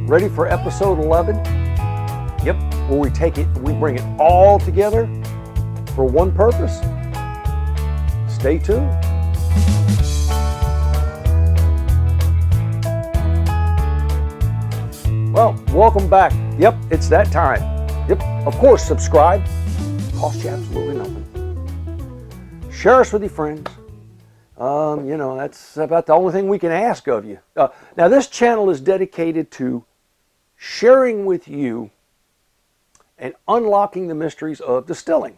Ready for episode 11? Yep, where we take it, we bring it all together for one purpose. Stay tuned. Well, welcome back. Yep, it's that time. Yep, of course, subscribe. Costs you absolutely nothing. Share us with your friends. That's about the only thing we can ask of you. Now, this channel is dedicated to sharing with you and unlocking the mysteries of distilling.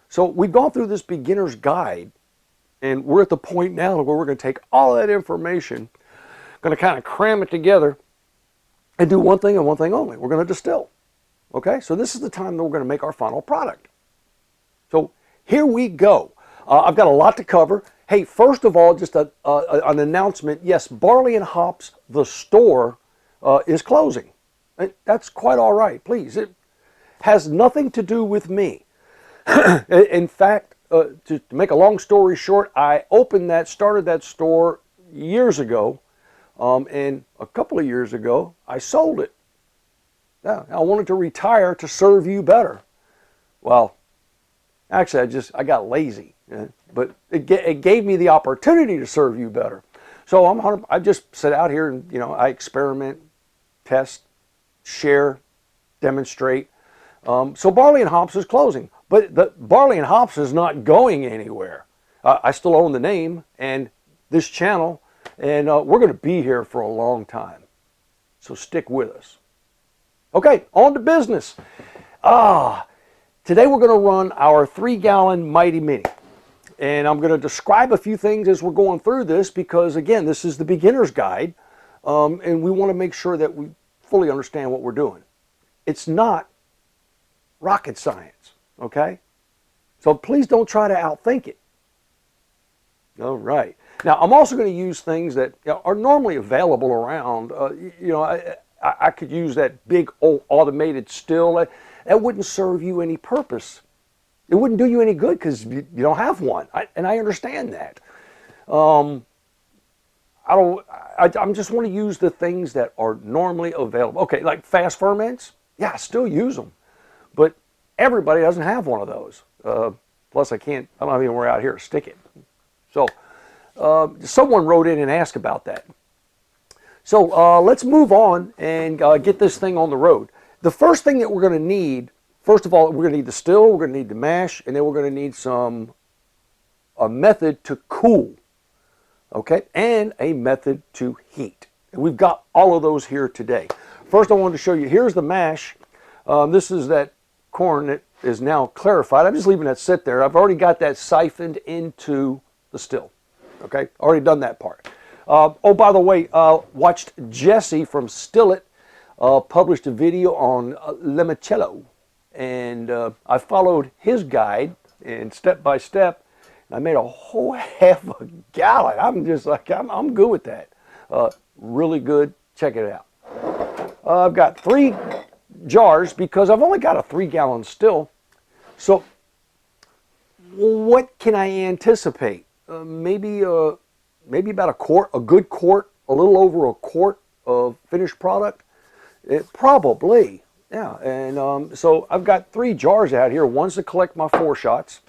So we've gone through this beginner's guide, and we're at the point now where we're going to take all that information, going to kind of cram it together, and do one thing and one thing only. We're going to distill. Okay, so this is the time that we're going to make our final product. So here we go. I've got a lot to cover. Hey, first of all, just an announcement. Yes, Barley and Hops, the store, is closing. That's quite all right, please. It has nothing to do with me. In fact, to make a long story short, I started that store years ago, and a couple of years ago, I sold it. Yeah, I wanted to retire to serve you better. Well, actually, I got lazy, but it gave me the opportunity to serve you better. So I just sit out here and I experiment, test, share, demonstrate. So Barley and Hops is closing, but the Barley and Hops is not going anywhere. I still own the name and this channel, and we're going to be here for a long time. So stick with us. Okay, on to business. Today we're going to run our 3-gallon Mighty Mini. And I'm going to describe a few things as we're going through this because, again, this is the beginner's guide. And we want to make sure that we fully understand what we're doing. It's not rocket science, okay? So please don't try to outthink it. All right. Now, I'm also going to use things that are normally available around. I could use that big old automated still. That wouldn't serve you any purpose. It wouldn't do you any good because you don't have one. And I understand that. I just want to use the things that are normally available. Okay, like fast ferments. Yeah, I still use them. But everybody doesn't have one of those. Plus, I don't have anywhere out here to stick it. So, someone wrote in and asked about that. So, let's move on and get this thing on the road. The first thing that we're going to need, first of all, we're going to need the still, we're going to need the mash, and then we're going to need a method to cool. Okay, and a method to heat. And we've got all of those here today. First, I wanted to show you, here's the mash. This is that corn that is now clarified. I'm just leaving that sit there. I've already got that siphoned into the still. Okay, already done that part. Oh, by the way, watched Jesse from Still It published a video on limoncello. And I followed his guide and step by step. I made a whole half a gallon. I'm just like, I'm good with that. Really good. Check it out. I've got 3 jars because I've only got a 3-gallon still. So what can I anticipate? Maybe about a quart, a good quart, a little over a quart of finished product. Probably, yeah. And so I've got 3 jars out here. One's to collect my 4 shots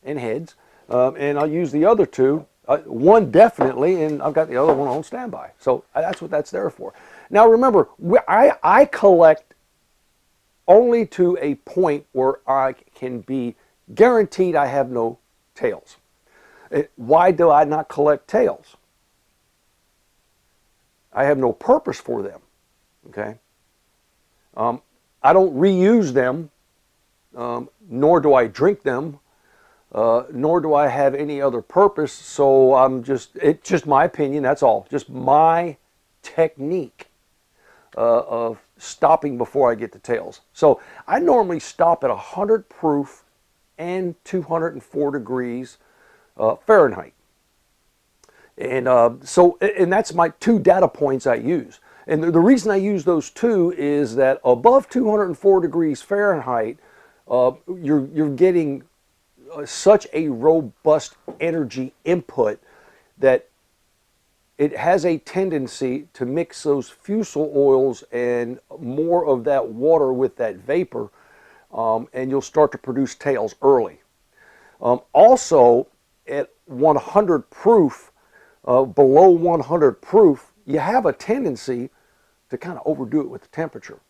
and heads, and I'll use the other 2. One definitely, and I've got the other one on standby. So that's what that's there for. Now remember, I collect only to a point where I can be guaranteed I have no tails. Why do I not collect tails? I have no purpose for them. Okay. I don't reuse them, nor do I drink them. Nor do I have any other purpose, so it's just my opinion, that's all. Just my technique of stopping before I get the tails. So I normally stop at 100 proof and 204 degrees Fahrenheit. And and that's my 2 data points I use. And the reason I use those 2 is that above 204 degrees Fahrenheit, you're getting such a robust energy input that it has a tendency to mix those fusel oils and more of that water with that vapor, and you'll start to produce tails early. Also, at 100 proof, below 100 proof, you have a tendency to kind of overdo it with the temperature.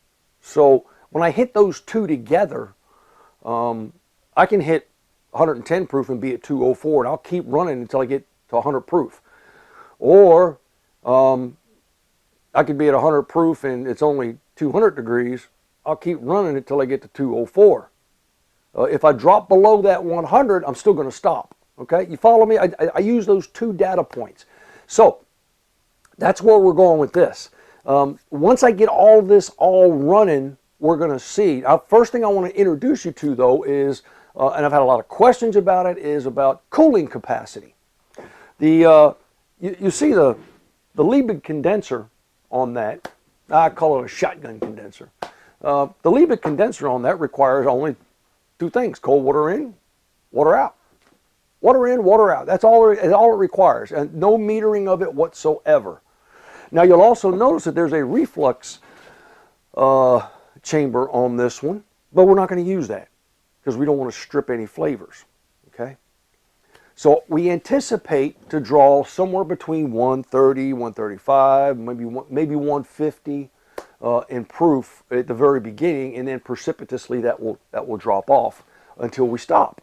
So when I hit those two together, I can hit 110 proof and be at 204, and I'll keep running until I get to 100 proof. Or I could be at 100 proof and it's only 200 degrees. I'll keep running until I get to 204. If I drop below that 100, I'm still going to stop. Okay, you follow me? I use those two data points. So that's where we're going with this. Once I get all this all running, we're going to see. First thing I want to introduce you to, though, is, and I've had a lot of questions about it, is about cooling capacity. You see the Liebig condenser on that. I call it a shotgun condenser. The Liebig condenser on that requires only two things: cold water in, water out. Water in, water out. That's all it requires, and no metering of it whatsoever. Now you'll also notice that there's a reflux chamber on this one, but we're not going to use that because we don't want to strip any flavors. Okay. So we anticipate to draw somewhere between 130, 135, maybe 150 in proof at the very beginning, and then precipitously that will drop off until we stop.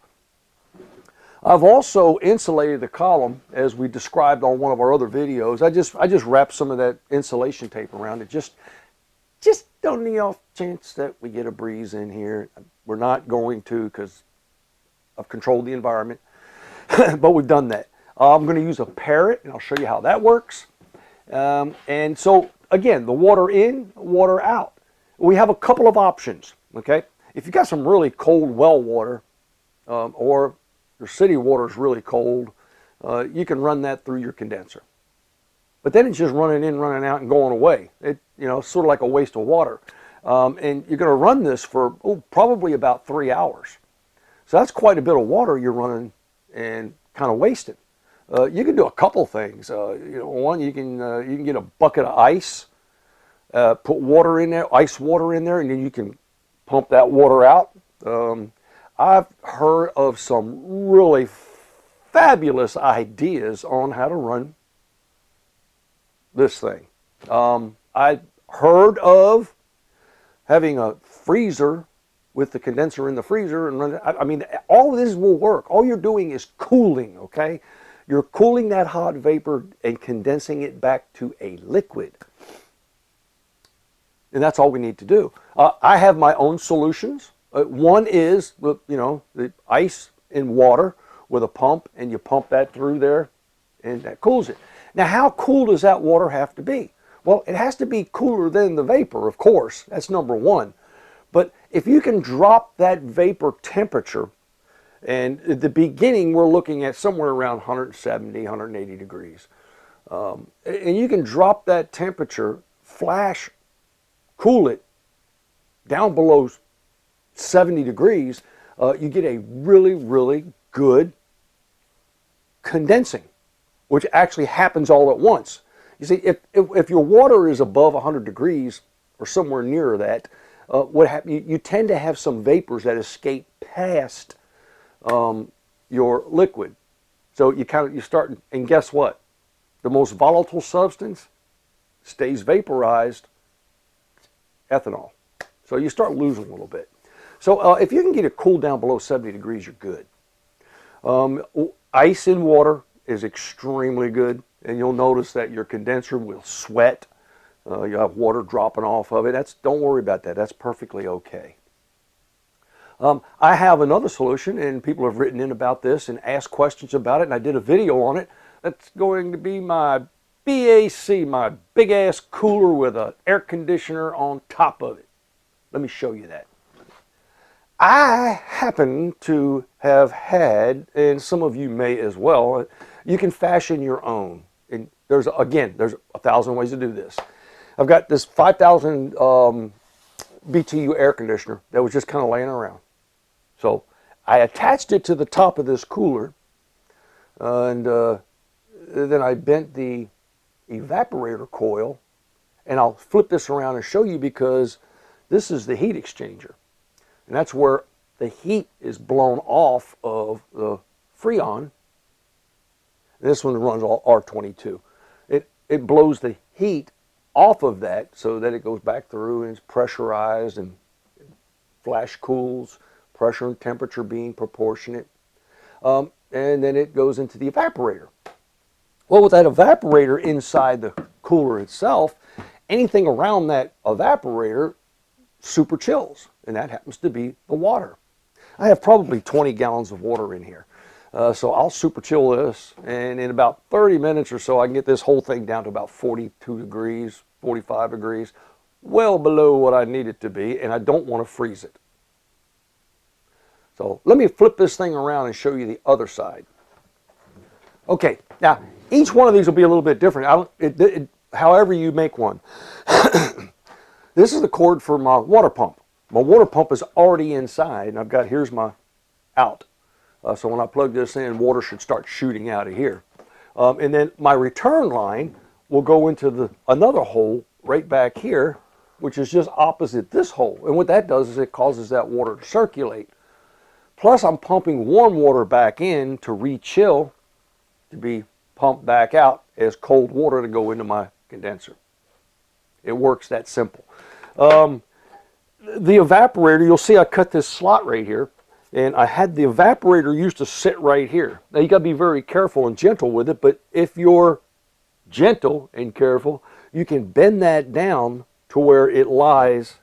I've also insulated the column, as we described on one of our other videos. I just wrapped some of that insulation tape around it, just on the off chance that we get a breeze in here. We're not going to, because I've controlled the environment. But we've done that. I'm going to use a parrot, and I'll show you how that works. And so, again, the water in, water out. We have a couple of options, okay? If you've got some really cold well water, or your city water is really cold, you can run that through your condenser. But then it's just running in, running out, and going away. It's sort of like a waste of water. And you're going to run this for probably about 3 hours. So that's quite a bit of water you're running and kind of wasted. You can do a couple things. One, you can get a bucket of ice, put water in there, ice water in there, and then you can pump that water out. I've heard of some really fabulous ideas on how to run this thing. I heard of having a freezer with the condenser in the freezer and run it. I mean, all of this will work. All you're doing is cooling, okay? You're cooling that hot vapor and condensing it back to a liquid. And that's all we need to do. I have my own solutions. One is, the ice in water with a pump, and you pump that through there, and that cools it. Now, how cool does that water have to be? Well, it has to be cooler than the vapor, of course. That's number one. But if you can drop that vapor temperature, and at the beginning we're looking at somewhere around 170, 180 degrees, and you can drop that temperature, flash cool it down below 70 degrees, you get a really, really good condensing, which actually happens all at once. You see, if your water is above 100 degrees or somewhere near that, what happens? You tend to have some vapors that escape past your liquid. So you start, and guess what? The most volatile substance stays vaporized, ethanol. So you start losing a little bit. So if you can get it cooled down below 70 degrees, you're good. Ice in water is extremely good, and you'll notice that your condenser will sweat. You have water dropping off of it. Don't worry about that. That's perfectly okay. I have another solution, and people have written in about this and asked questions about it, and I did a video on it. That's going to be my BAC, my big-ass cooler with an air conditioner on top of it. Let me show you that. I happen to have had, and some of you may as well, you can fashion your own. And there's 1,000 ways to do this. I've got this 5,000 BTU air conditioner that was just kind of laying around. So I attached it to the top of this cooler, and then I bent the evaporator coil, and I'll flip this around and show you because this is the heat exchanger. And that's where the heat is blown off of the Freon. This one runs all R22. It blows the heat off of that so that it goes back through and it's pressurized and flash cools, pressure and temperature being proportionate. And then it goes into the evaporator. Well, with that evaporator inside the cooler itself, anything around that evaporator super chills, and that happens to be the water. I have probably 20 gallons of water in here. So I'll super chill this, and in about 30 minutes or so, I can get this whole thing down to about 42 degrees, 45 degrees, well below what I need it to be, and I don't want to freeze it. So let me flip this thing around and show you the other side. Okay, now each one of these will be a little bit different. However you make one. This is the cord for my water pump. My water pump is already inside, and I've got, here's my out. So when I plug this in, water should start shooting out of here. And then my return line will go into another hole right back here, which is just opposite this hole. And what that does is it causes that water to circulate. Plus I'm pumping warm water back in to re-chill, to be pumped back out as cold water to go into my condenser. It works that simple. The evaporator, you'll see I cut this slot right here. And I had the evaporator used to sit right here. Now you got to be very careful and gentle with it, but if you're gentle and careful, you can bend that down to where it lies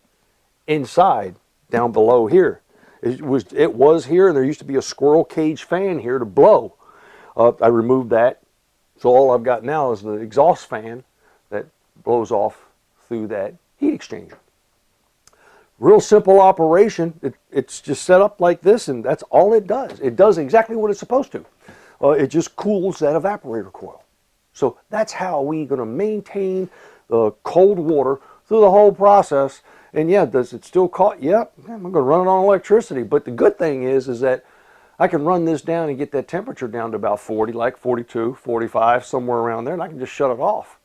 inside, down below here. It was here, and there used to be a squirrel cage fan here to blow. I removed that, so all I've got now is the exhaust fan that blows off through that heat exchanger. Real simple operation. It's just set up like this, and that's all it does. It does exactly what it's supposed to. It just cools that evaporator coil. So that's how we're going to maintain the cold water through the whole process. And yeah, does it still cost? Yep, I'm going to run it on electricity. But the good thing is that I can run this down and get that temperature down to about 40, like 42, 45, somewhere around there, and I can just shut it off.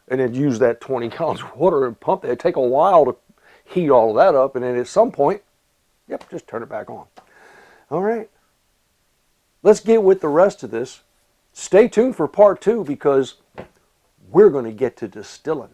And then use that 20 gallons of water and pump it. It'd take a while to heat all of that up, and then at some point, yep, just turn it back on. All right. Let's get with the rest of this. Stay tuned for part 2 because we're going to get to distilling.